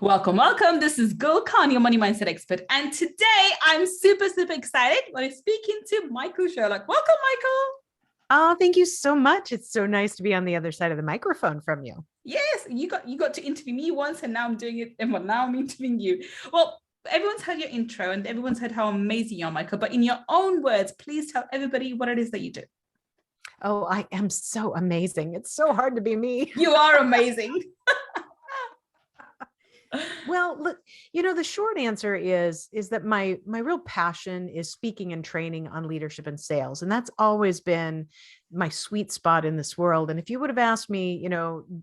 Welcome, welcome. This is Gull, your money mindset expert. And today I'm super, super excited when I'm speaking to Michael Sherlock. Welcome, Michael. Oh, thank you so much. It's so nice to be on the other side of the microphone from you. Yes, you got to interview me once, and now I'm doing it. And now I'm interviewing you. Well, everyone's heard your intro and everyone's heard how amazing you are, Michael. But in your own words, please tell everybody what it is that you do. Oh, I am so amazing. It's so hard to be me. You are amazing. Well, look, the short answer is that my real passion is speaking and training on leadership and sales. And that's always been my sweet spot in this world. And if you would have asked me,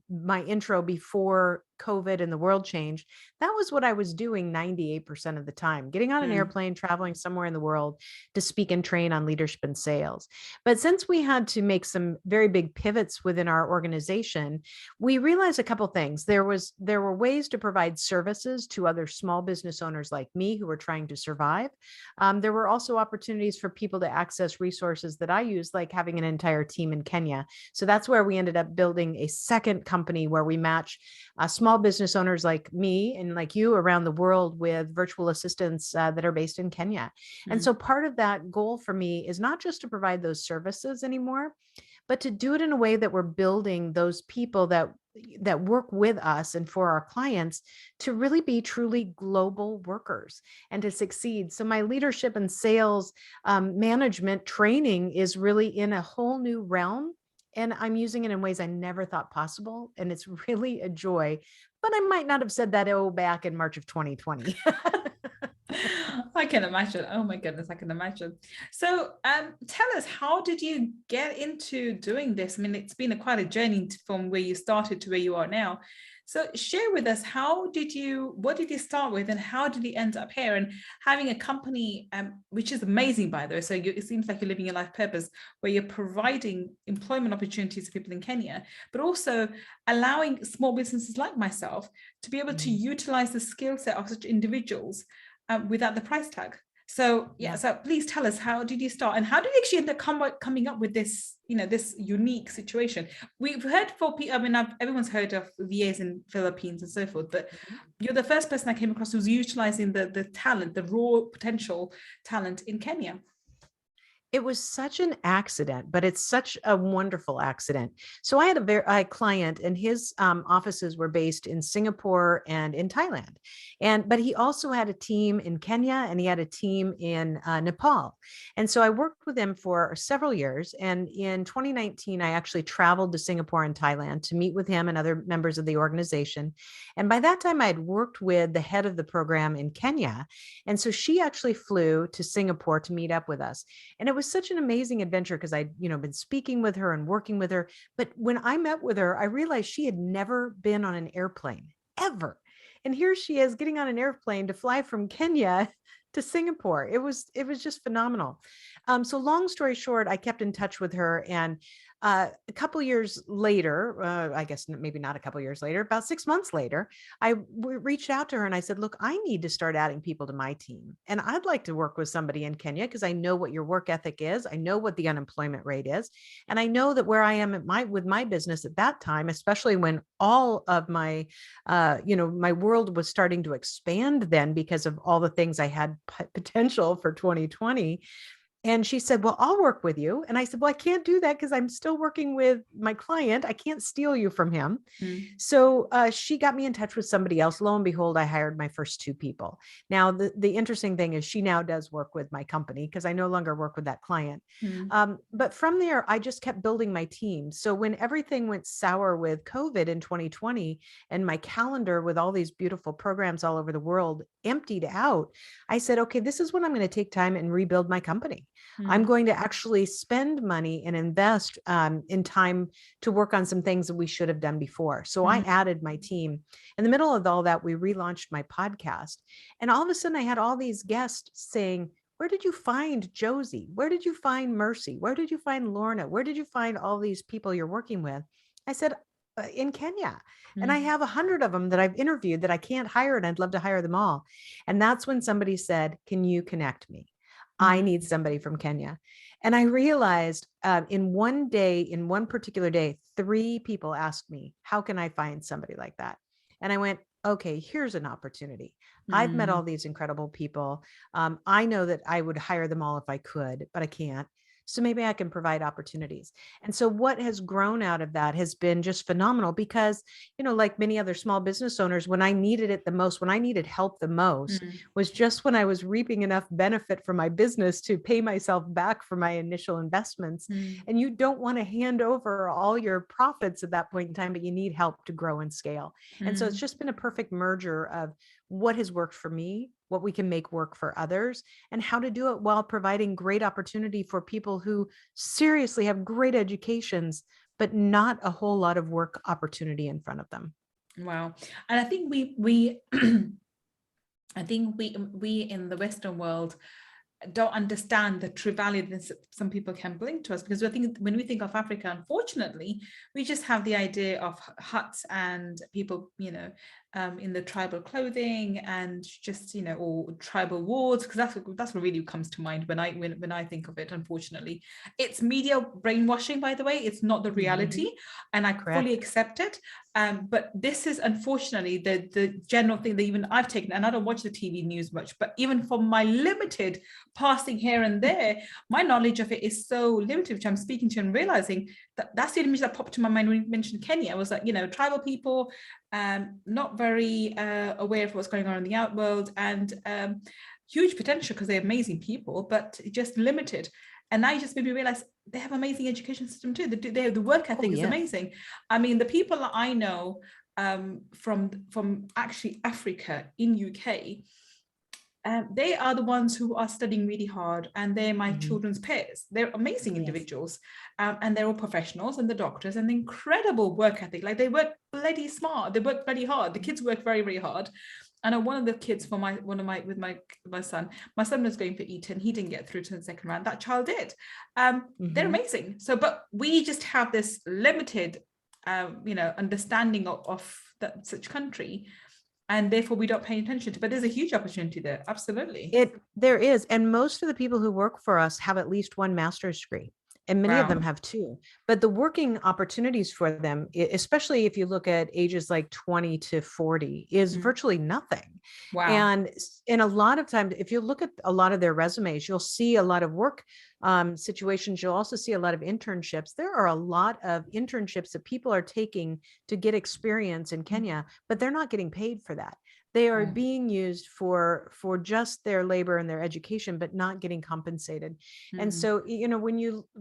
my intro before COVID and the world changed, that was what I was doing 98% of the time, getting on an airplane, traveling somewhere in the world to speak and train on leadership and sales. But since we had to make some very big pivots within our organization, we realized a couple things. There were ways to provide services to other small business owners like me who were trying to survive. There were also opportunities for people to access resources that I use, like having an entire team in Kenya. So that's where we ended up building a second company where we match small business owners like me and like you around the world with virtual assistants that are based in Kenya. And so part of that goal for me is not just to provide those services anymore, but to do it in a way that we're building those people that work with us and for our clients to really be truly global workers and to succeed. So my leadership and sales management training is really in a whole new realm. And I'm using it in ways I never thought possible. And it's really a joy. But I might not have said that back in March of 2020. I can imagine. Oh my goodness, I can imagine. So tell us, how did you get into doing this? I mean, it's been quite a journey from where you started to where you are now. So share with us, what did you start with and how did you end up here and having a company, which is amazing, by the way. So it seems like you're living your life purpose where you're providing employment opportunities to people in Kenya, but also allowing small businesses like myself to be able to utilize the skill set of such individuals without the price tag. So so please tell us, how did you start and how did you actually end up coming up with this, this unique situation? We've heard for people, I mean, everyone's heard of VAs in Philippines and so forth, but you're the first person I came across who's utilizing the talent, the raw potential talent in Kenya. It was such an accident, but it's such a wonderful accident. So I had a client, and his offices were based in Singapore and in Thailand, but he also had a team in Kenya and he had a team in Nepal. And so I worked with him for several years. And in 2019, I actually traveled to Singapore and Thailand to meet with him and other members of the organization. And by that time, I had worked with the head of the program in Kenya, and so she actually flew to Singapore to meet up with us. And it was such an amazing adventure because I'd, been speaking with her and working with her. But when I met with her, I realized she had never been on an airplane ever. And here she is getting on an airplane to fly from Kenya to Singapore. It was just phenomenal. So long story short, I kept in touch with her, and a couple years later, I guess maybe not a couple years later, about 6 months later, I reached out to her and I said, look, I need to start adding people to my team. And I'd like to work with somebody in Kenya because I know what your work ethic is. I know what the unemployment rate is. And I know that where I am with my business at that time, especially when all of my, my world was starting to expand then because of all the things I had potential for 2020. And she said, well, I'll work with you. And I said, well, I can't do that because I'm still working with my client. I can't steal you from him. So she got me in touch with somebody else. Lo and behold, I hired my first two people. Now, the interesting thing is she now does work with my company because I no longer work with that client. But from there, I just kept building my team. So when everything went sour with COVID in 2020 and my calendar with all these beautiful programs all over the world emptied out, I said, okay, this is when I'm going to take time and rebuild my company. I'm going to actually spend money and invest in time to work on some things that we should have done before. So I added my team. In the middle of all that, we relaunched my podcast. And all of a sudden I had all these guests saying, where did you find Josie? Where did you find Mercy? Where did you find Lorna? Where did you find all these people you're working with? I said, in Kenya. And I have 100 of them that I've interviewed that I can't hire, and I'd love to hire them all. And that's when somebody said, can you connect me? I need somebody from Kenya. And I realized in one particular day, 3 people asked me, how can I find somebody like that? And I went, okay, here's an opportunity. I've met all Mm, these incredible people. I know that I would hire them all if I could, but I can't. So maybe I can provide opportunities. And so what has grown out of that has been just phenomenal because, like many other small business owners, when I needed it the most, when I needed help the most, mm, was just when I was reaping enough benefit from my business to pay myself back for my initial investments. mm, And you don't want to hand over all your profits at that point in time, but you need help to grow and scale. And so it's mm. just been a perfect merger of what has worked for me, what we can make work for others, and how to do it while providing great opportunity for people who seriously have great educations, but not a whole lot of work opportunity in front of them. Wow. And I think we I think we in the Western world don't understand the true value that some people can bring to us, because I think when we think of Africa, unfortunately, we just have the idea of huts and people, in the tribal clothing and just, or tribal wards, because that's what really comes to mind when I think of it. Unfortunately, it's media brainwashing, by the way. It's not the Mhm. reality, and I fully Correct. accept it. But this is unfortunately the general thing that even I've taken, and I don't watch the TV news much, but even from my limited passing here and there, my knowledge of it is so limited, which I'm speaking to and realizing that that's the image that popped to my mind when you mentioned Kenya. I was like, tribal people, not very aware of what's going on in the outworld, and huge potential because they're amazing people, but just limited. And now you just made me realize they have amazing education system too. The work Oh, ethic is yes. amazing. I mean, the people that I know from actually Africa in UK, they are the ones who are studying really hard, and they're my Mhm. children's peers. They're amazing Yes. individuals, and they're all professionals, and the doctors, and the incredible work ethic. Like, they work bloody smart, they work bloody hard. The kids work very, very hard. I know one of the kids for my son. My son was going for Eton. He didn't get through to the second round. That child did. They're Mhm. amazing. So, but we just have this limited, understanding of that such country, and therefore we don't pay attention to. But there's a huge opportunity there. Absolutely. There is, and most of the people who work for us have at least one master's degree, and many of them Wow. have two. But the working opportunities for them, especially if you look at ages like 20 to 40, is Mm. virtually nothing. Wow. And in a lot of times, if you look at a lot of their resumes, you'll see a lot of work situations. You'll also see a lot of internships. There are a lot of internships that people are taking to get experience in Kenya, but they're not getting paid for that. They are Mm. being used for just their labor and their education, but not getting compensated. And Mm. so,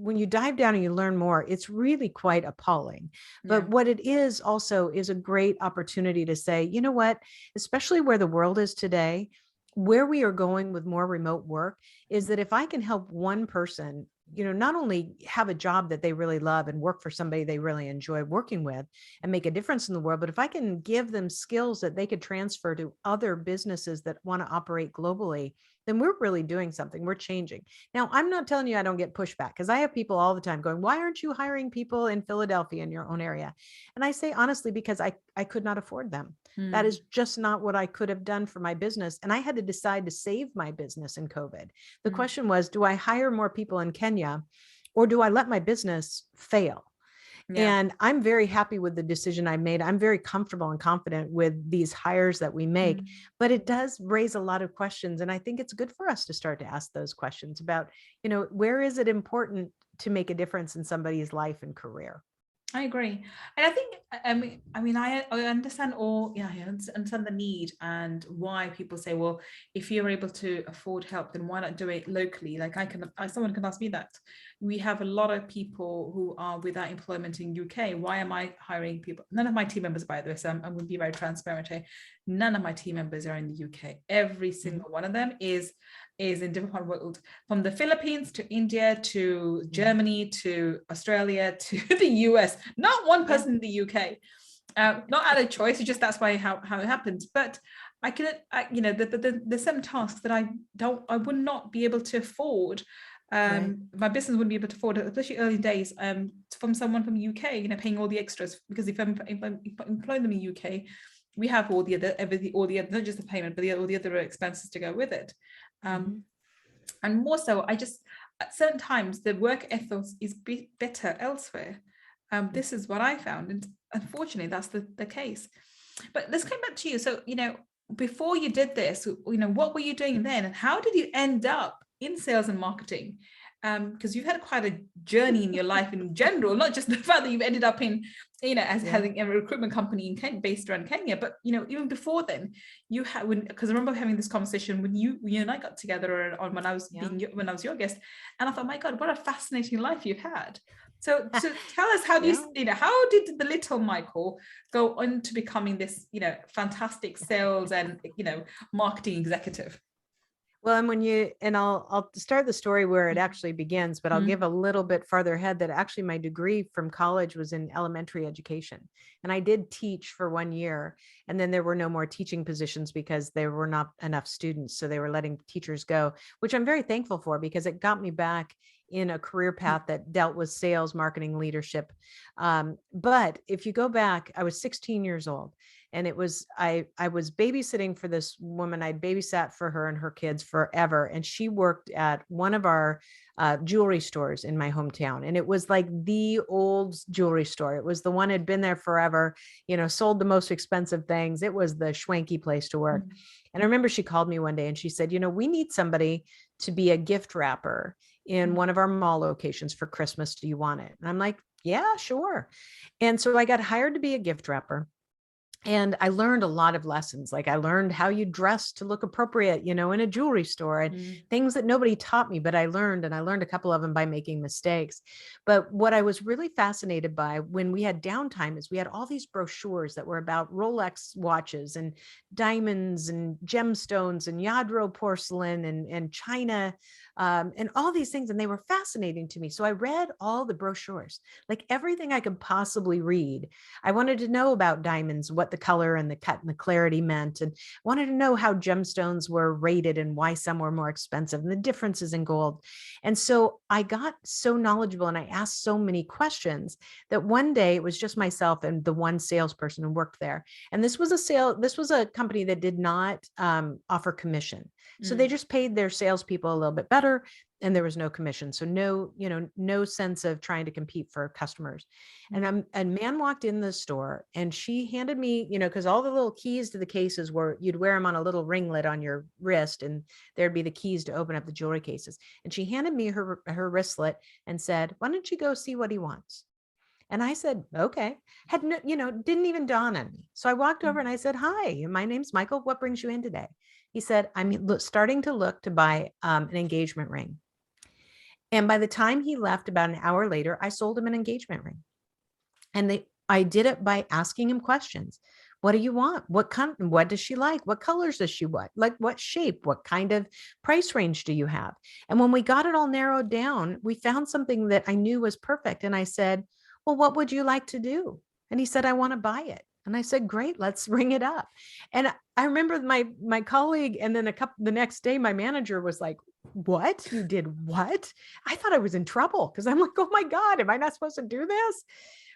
when you dive down and you learn more, it's really quite appalling. Yeah. But what it is also is a great opportunity to say, you know what, especially where the world is today, where we are going with more remote work, is that if I can help one person, not only have a job that they really love and work for somebody they really enjoy working with and make a difference in the world, but if I can give them skills that they could transfer to other businesses that want to operate globally, then we're really doing something. We're changing. Now, I'm not telling you I don't get pushback, because I have people all the time going, why aren't you hiring people in Philadelphia in your own area? And I say honestly, because I could not afford them. That Mm. is just not what I could have done for my business. And I had to decide to save my business in COVID. The Mm. question was, do I hire more people in Kenya, or do I let my business fail? Yeah. And I'm very happy with the decision I made. I'm very comfortable and confident with these hires that we make, Mm. but it does raise a lot of questions. And I think it's good for us to start to ask those questions about, where is it important to make a difference in somebody's life and career? I agree, and I think I understand all. Yeah, I understand the need and why people say, well, if you're able to afford help, then why not do it locally? Like, someone can ask me that. We have a lot of people who are without employment in UK. Why am I hiring people? None of my team members, by the way. So I'm going to be very transparent here. None of my team members are in the UK. Every Mhm. single one of them is in different part of the world, from the Philippines to India to Mhm. Germany to Australia to the US. Not one Yeah. person in the UK. Not out of choice. It's just that's why how it happens. But there's some tasks that I would not be able to afford. Right. My business wouldn't be able to afford it, especially early days. From someone from UK, paying all the extras, because if I'm employing them in UK, we have all the other everything, all the other, not just the payment, but all the other expenses to go with it. Um, Mhm. and more so, I just, at certain times the work ethos is better elsewhere. This is what I found, and unfortunately that's the case. But let's come back to you. So, before you did this, what were you doing then? And how did you end up in sales and marketing? Because you've had quite a journey in your life in general, not just the fact that you've ended up in, as having a recruitment company in Kenya, based around Kenya, but, even before then, you had, because I remember having this conversation when you and I got together on when I was your guest, and I thought, my God, what a fascinating life you've had. So tell us, how do how did the little Michael go on to becoming this, fantastic sales and, marketing executive? Well, and I'll start the story where it actually begins, but I'll give a little bit farther ahead that actually my degree from college was in elementary education. And I did teach for 1 year, and then there were no more teaching positions because there were not enough students. So they were letting teachers go, which I'm very thankful for, because it got me back in a career path that dealt with sales, marketing, leadership. But if you go back, I was 16 years old. And I was babysitting for this woman. I'd babysat for her and her kids forever. And she worked at one of our jewelry stores in my hometown. And it was like the old jewelry store. It was the one that had been there forever, sold the most expensive things. It was the schwanky place to work. And I remember she called me one day and she said, we need somebody to be a gift wrapper in one of our mall locations for Christmas. Do you want it? And I'm like, yeah, sure. And so I got hired to be a gift wrapper. And I learned a lot of lessons. Like, I learned how you dress to look appropriate, in a jewelry store, and things that nobody taught me, but I learned a couple of them by making mistakes. But what I was really fascinated by when we had downtime is we had all these brochures that were about Rolex watches and diamonds and gemstones and Yadro porcelain and China, and all these things. And they were fascinating to me. So I read all the brochures, like everything I could possibly read. I wanted to know about diamonds, what the color and the cut and the clarity meant, and wanted to know how gemstones were rated and why some were more expensive and the differences in gold. And so I got so knowledgeable and I asked so many questions that one day it was just myself and the one salesperson who worked there. And this was a company that did not offer commission. So they just paid their salespeople a little bit better, and there was no commission. So no sense of trying to compete for customers. And a man walked in the store and she handed me, because all the little keys to the cases were, you'd wear them on a little ringlet on your wrist, and there'd be the keys to open up the jewelry cases. And she handed me her wristlet and said, why don't you go see what he wants? And I said, okay. Had no, didn't even dawn on me. So I walked over and I said, hi, my name's Michael. What brings you in today? He said, I'm starting to look to buy an engagement ring. And by the time he left, about an hour later, I sold him an engagement ring. And I did it by asking him questions. What do you want? What does she like? What colors does she want? Like, what shape? What kind of price range do you have? And when we got it all narrowed down, we found something that I knew was perfect. And I said, well, what would you like to do? And he said, I want to buy it. And I said, great, let's ring it up. And I remember my colleague, and then the next day, my manager was like, what? You did what? I thought I was in trouble, because I'm like, oh my God, am I not supposed to do this?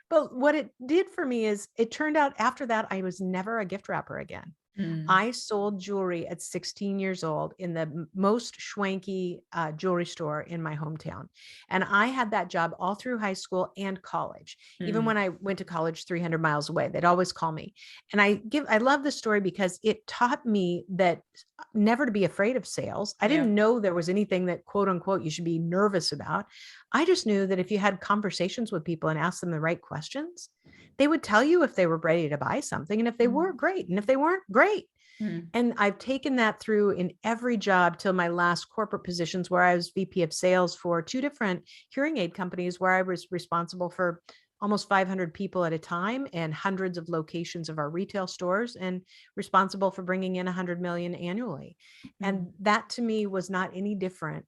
But what it did for me is it turned out after that, I was never a gift wrapper again. I sold jewelry at 16 years old in the most schwanky jewelry store in my hometown. And I had that job all through high school and college. Even when I went to college 300 miles away, they'd always call me. And I love this story because it taught me that never to be afraid of sales. I didn't know there was anything that, quote unquote, you should be nervous about. I just knew that if you had conversations with people and asked them the right questions, they would tell you if they were ready to buy something. And if they were, great. And if they weren't, great. And I've taken that through in every job till my last corporate positions, where I was VP of sales for 2 different hearing aid companies, where I was responsible for almost 500 people at a time and hundreds of locations of our retail stores, and responsible for bringing in 100 million annually. And that to me was not any different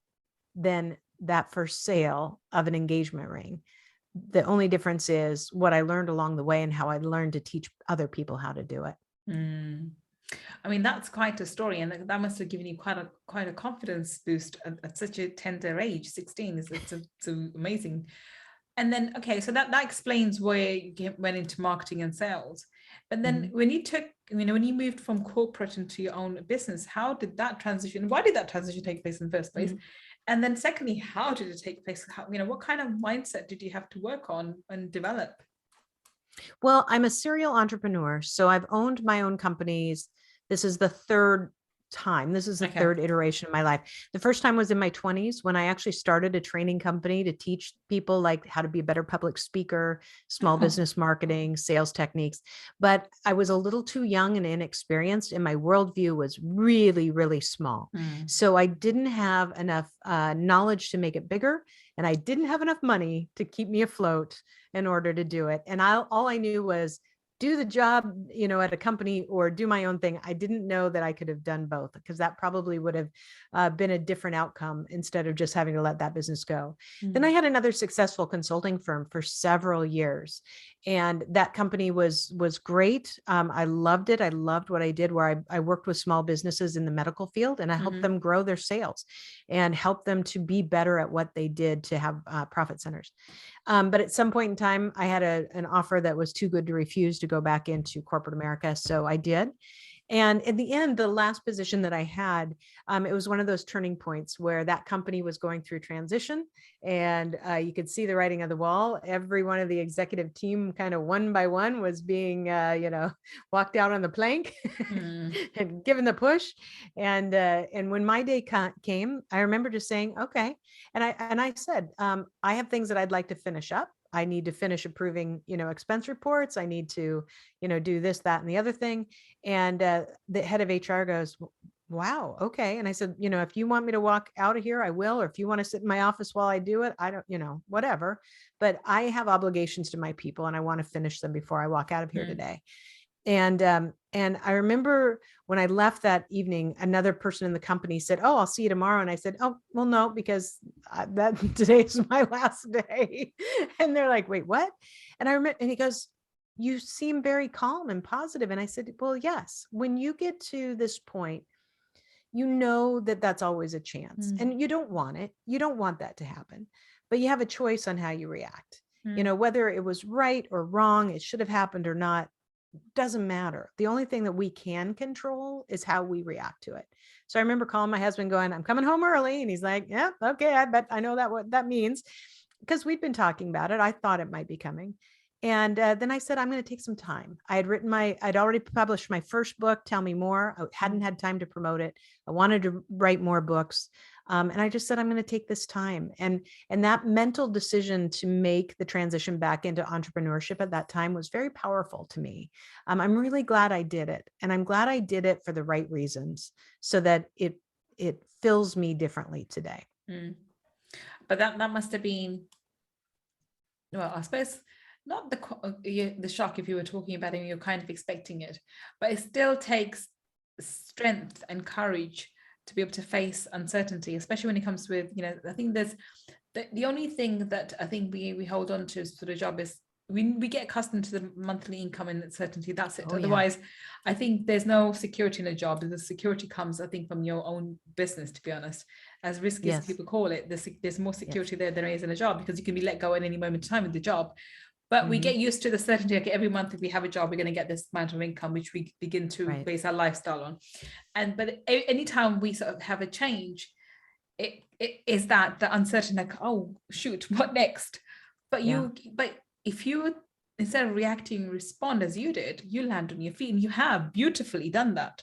than that first sale of an engagement ring. The only difference is what I learned along the way and how I learned to teach other people how to do it. I mean, that's quite a story, and that must have given you quite a confidence boost at such a tender age. 16 it's amazing. And then, okay, so that explains why you went into marketing and sales. But then when you when you moved from corporate into your own business, how did that transition? Why did that transition take place in the first place? And then secondly, how did it take place? How, what kind of mindset did you have to work on and develop? Well, I'm a serial entrepreneur, so I've owned my own companies. This is the third time. This is the Okay. third iteration of my life. The first time was in my 20s when I actually started a training company to teach people like how to be a better public speaker, small Oh. business marketing, sales techniques. But I was a little too young and inexperienced, and my worldview was really, really small. Mm. So I didn't have enough knowledge to make it bigger, and I didn't have enough money to keep me afloat in order to do it. And all I knew was do the job, at a company or do my own thing. I didn't know that I could have done both because that probably would have been a different outcome instead of just having to let that business go. Then I Mm. had another successful consulting firm for several years, and that company was great. I loved it. I loved what I did. Where I worked with small businesses in the medical field, and I helped Mhm. them grow their sales and help them to be better at what they did to have profit centers. But at some point in time, I had an offer that was too good to refuse to go back into corporate America. So I did. And in the end, the last position that I had, it was one of those turning points where that company was going through transition, and you could see the writing on the wall. Every one of the executive team, kind of one by one, was being, walked out on the plank Mm. and given the push. And when my day came, I remember just saying, okay. And I said, I have things that I'd like to finish up. I need to finish approving, expense reports. I need to, do this, that, and the other thing. And the head of HR goes, wow, okay. And I said, if you want me to walk out of here, I will. Or if you want to sit in my office while I do it, I don't, whatever. But I have obligations to my people and I want to finish them before I walk out of here Mm. today. And I remember when I left that evening, another person in the company said, "Oh, I'll see you tomorrow." And I said, "Oh, well, no, because that today is my last day." And they're like, "Wait, what?" And I remember, and he goes, "You seem very calm and positive." And I said, "Well, yes. When you get to this point, you know that that's always a chance, Mm. and you don't want it. You don't want that to happen, but you have a choice on how you react. Mm. Whether it was right or wrong, it should have happened or not." Doesn't matter. The only thing that we can control is how we react to it. So I remember calling my husband going, "I'm coming home early." And he's like, "Yeah, okay. I bet I know that what that means." Because we'd been talking about it. I thought it might be coming. And then I said, "I'm going to take some time." I'd already published my first book, Tell Me More. I hadn't Mm. had time to promote it. I wanted to write more books. And I just said, "I'm going to take this time." And that mental decision to make the transition back into entrepreneurship at that time was very powerful to me. I'm really glad I did it. And I'm glad I did it for the right reasons so that it fills me differently today. Mm. But that must have been, well, I suppose not the shock if you were talking about it and you're kind of expecting it, but it still takes strength and courage to be able to face uncertainty, especially when it comes with, I think there's the only thing that I think we hold on to for the job is we get accustomed to the monthly income and certainty. That's it. Oh, yeah. Otherwise, I think there's no security in a job. The security comes, I think, from your own business, to be honest. As risky as Yes. people call it, there's more Yes. security there than there is in a job because you can be let go at any moment in time with the job. But we Hmm. get used to the certainty, like every month if we have a job, we're going to get this amount of income, which we begin to Right. base our lifestyle on. But anytime we sort of have a change, it is that the uncertain, like, oh shoot, what next? But Yeah. if you, instead of reacting, respond as you did, you land on your feet, and you have beautifully done that.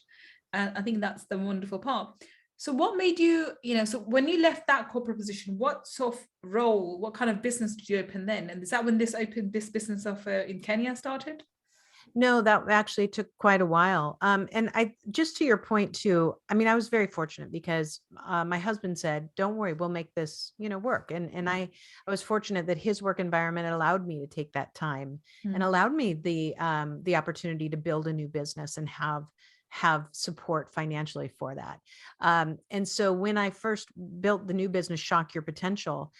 And I think that's the wonderful part. So what made you, so when you left that corporate position, what sort of role, what kind of business did you open then? And is that when this business of in Kenya started? No, that actually took quite a while. And I just to your point too, I mean, I was very fortunate because my husband said, "Don't worry, we'll make this, work." And I was fortunate that his work environment allowed me to take that time and Mm. allowed me the opportunity to build a new business and have support financially for that. And so when I first built the new business, Shock Your Potential,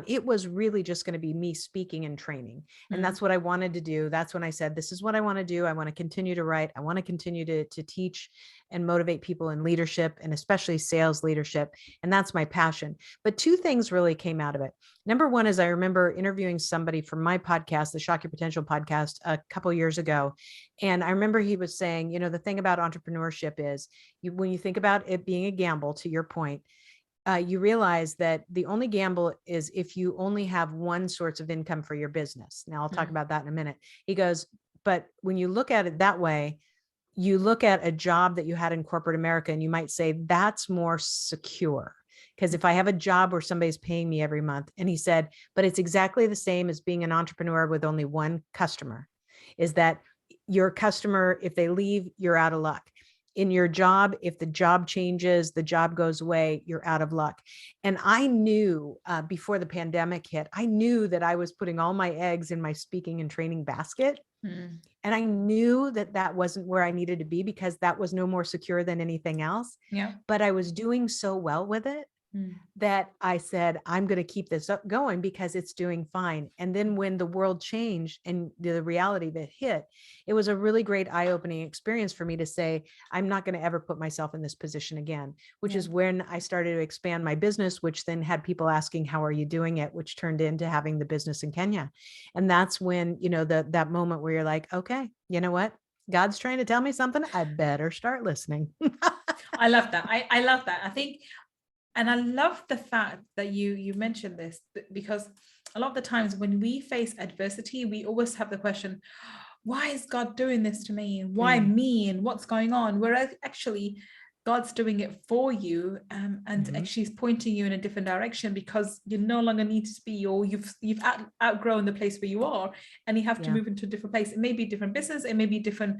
it was really just going to be me speaking and training. And Mm. that's what I wanted to do. That's when I said, "This is what I want to do. I want to continue to write. I want to continue to teach and motivate people in leadership and especially sales leadership." And that's my passion. But two things really came out of it. Number one is I remember interviewing somebody from my podcast, the Shock Your Potential podcast, a couple years ago. And I remember he was saying, the thing about entrepreneurship is when you think about it being a gamble, to your point, you realize that the only gamble is if you only have one source of income for your business. Now, I'll talk about that in a minute. He goes, but when you look at it that way, you look at a job that you had in corporate America and you might say that's more secure. Because if I have a job where somebody's paying me every month, and he said, but it's exactly the same as being an entrepreneur with only one customer, is that your customer, if they leave, you're out of luck. In your job, if the job changes, the job goes away, you're out of luck. And I knew before the pandemic hit, I knew that I was putting all my eggs in my speaking and training basket. Mm. And I knew that that wasn't where I needed to be because that was no more secure than anything else. Yeah. But I was doing so well with it that I said, I'm going to keep this up going because it's doing fine. And then when the world changed and the reality that hit, it was a really great eye-opening experience for me to say, I'm not going to ever put myself in this position again, which is when I started to expand my business, which then had people asking, how are you doing it? Which turned into having the business in Kenya. And that's when, you know, that moment where you're like, okay, you know what? God's trying to tell me something. I better start listening. I love that. I love that. I think, and I love the fact that you mentioned this, because a lot of the times when we face adversity, we always have the question, why is God doing this to me? And why me? And what's going on? Whereas actually God's doing it for you, and actually is pointing you in a different direction, because you no longer need to be, or you've outgrown the place where you are, and you have to move into a different place. It may be a different business, it may be a different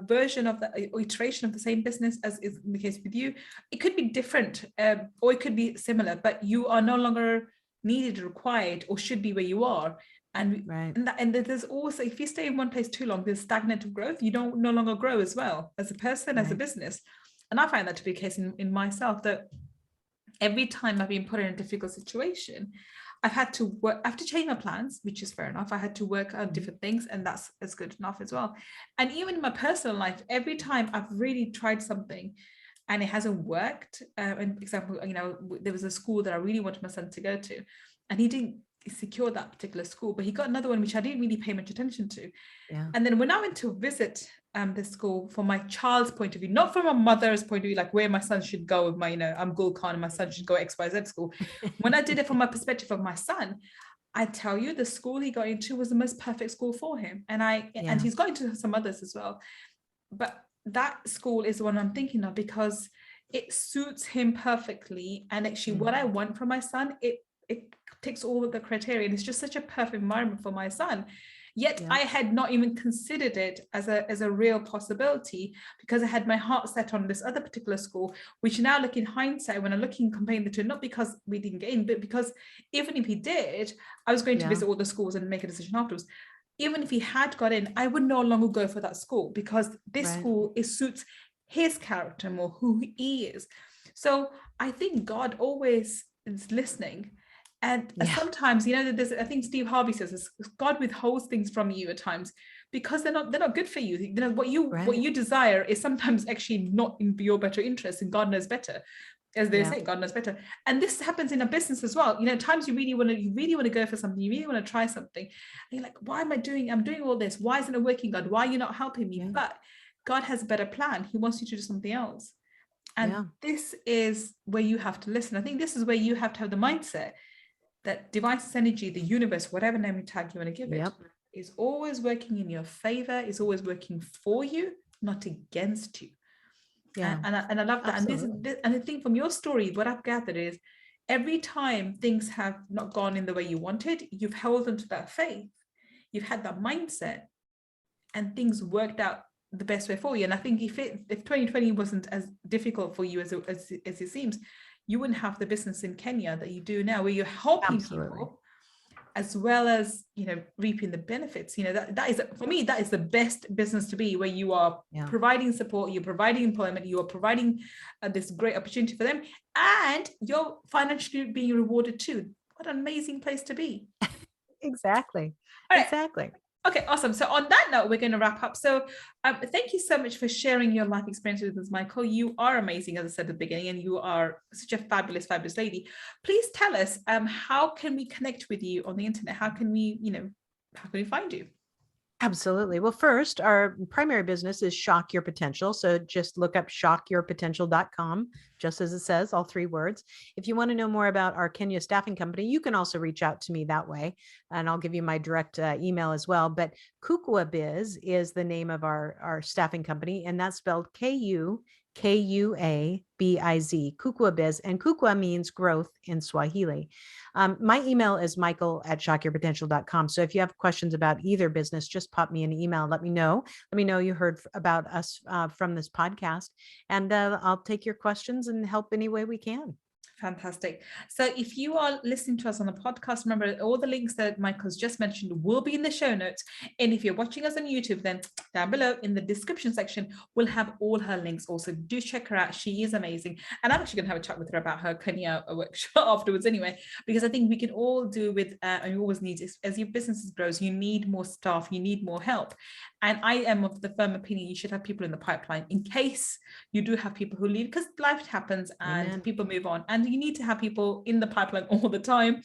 version of the iteration of the same business, as is the case with you. It could be different, or it could be similar, but you are no longer needed, required, or should be where you are. And and there's also, if you stay in one place too long, there's stagnant growth. You don't no longer grow as well as a person, as a business. And I find that to be the case in myself, that every time I've been put in a difficult situation, I've had to work, I have to change my plans, which is fair enough. I had to work on different things, and that's good enough as well. And even in my personal life, every time I've really tried something and it hasn't worked, and for example, you know, there was a school that I really wanted my son to go to, and he didn't secure that particular school, but he got another one which I didn't really pay much attention to. And then when I went to visit the school from my child's point of view, not from a mother's point of view, like where my son should go with my, you know, I'm Gull Khan and my son should go XYZ school. When I did it from my perspective of my son, I tell you, the school he got into was the most perfect school for him. And and he's got into some others as well. But that school is the one I'm thinking of, because it suits him perfectly. And actually what I want from my son, it ticks all of the criteria. And it's just such a perfect environment for my son. Yet I had not even considered it as a real possibility, because I had my heart set on this other particular school, which now, look in hindsight, when I'm looking, comparing the two, not because we didn't get in, but because even if he did, I was going to visit all the schools and make a decision afterwards. Even if he had got in, I would no longer go for that school, because this school, it suits his character more, who he is. So I think God always is listening. And sometimes, you know, there's, I think Steve Harvey says this, God withholds things from you at times because they're not good for you. You know, what you desire is sometimes actually not in your better interest, and God knows better. As they say, God knows better. And this happens in a business as well. You know, at times you really want to go for something, you really want to try something. And you're like, why am I doing? I'm doing all this. Why isn't it working, God? Why are you not helping me? But God has a better plan. He wants you to do something else. And this is where you have to listen. I think this is where you have to have the mindset that divine energy, the universe, whatever name tag you want to give it, is always working in your favor, is always working for you, not against you. And I love that. And I think from your story, what I've gathered is every time things have not gone in the way you wanted, you've held onto that faith, you've had that mindset, and things worked out the best way for you. And I think if 2020 wasn't as difficult for you as it seems, you wouldn't have the business in Kenya that you do now, where you're helping people as well as, you know, reaping the benefits. You know, that is, for me, that is the best business to be, where you are providing support, you're providing employment, you are providing this great opportunity for them, and you're financially being rewarded too. What an amazing place to be. Exactly. All right. Exactly. Okay, awesome. So on that note, we're going to wrap up. So thank you so much for sharing your life experience with us, Michael. You are amazing, as I said at the beginning, and you are such a fabulous, fabulous lady. Please tell us, how can we connect with you on the internet? How can we find you? Absolutely. Well, first, our primary business is Shock Your Potential. So just look up shockyourpotential.com, just as it says, all three words. If you want to know more about our Kenya staffing company, you can also reach out to me that way. And I'll give you my direct email as well. But Kukua Biz is the name of our staffing company, and that's spelled Kukuabiz, Kukua Biz. And Kukua means growth in Swahili. My email is michael@shockyourpotential.com. So if you have questions about either business, just pop me an email. Let me know. Let me know you heard about us from this podcast, and I'll take your questions and help any way we can. Fantastic. So if you are listening to us on the podcast, remember all the links that Michael's just mentioned will be in the show notes. And if you're watching us on YouTube, then down below in the description section, we'll have all her links. Also, do check her out. She is amazing. And I'm actually going to have a chat with her about her Kenya workshop afterwards anyway, because I think we can all do with, and you always need, as your business grows, you need more staff, you need more help. And I am of the firm opinion you should have people in the pipeline in case you do have people who leave, because life happens and Amen. people move on. And you need to have people in the pipeline all the time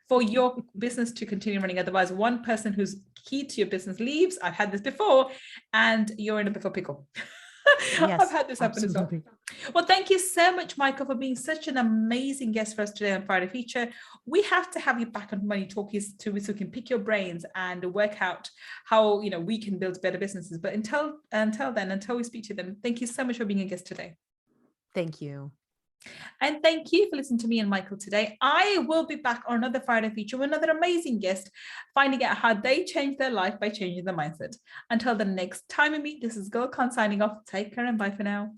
for your business to continue running. Otherwise, one person who's key to your business leaves. I've had this before, and you're in a bit of a pickle. Yes, I've had this happen absolutely. as well. Well, thank you so much, Michael, for being such an amazing guest for us today on Friday Feature. We have to have you back on Money Talkies too, so we can pick your brains and work out how we can build better businesses. But until we speak to them, thank you so much for being a guest today. Thank you. And thank you for listening to me and Michael today. I will be back on another Friday Feature with another amazing guest, finding out how they change their life by changing their mindset. Until the next time we meet, this is Gull signing off. Take care and bye for now.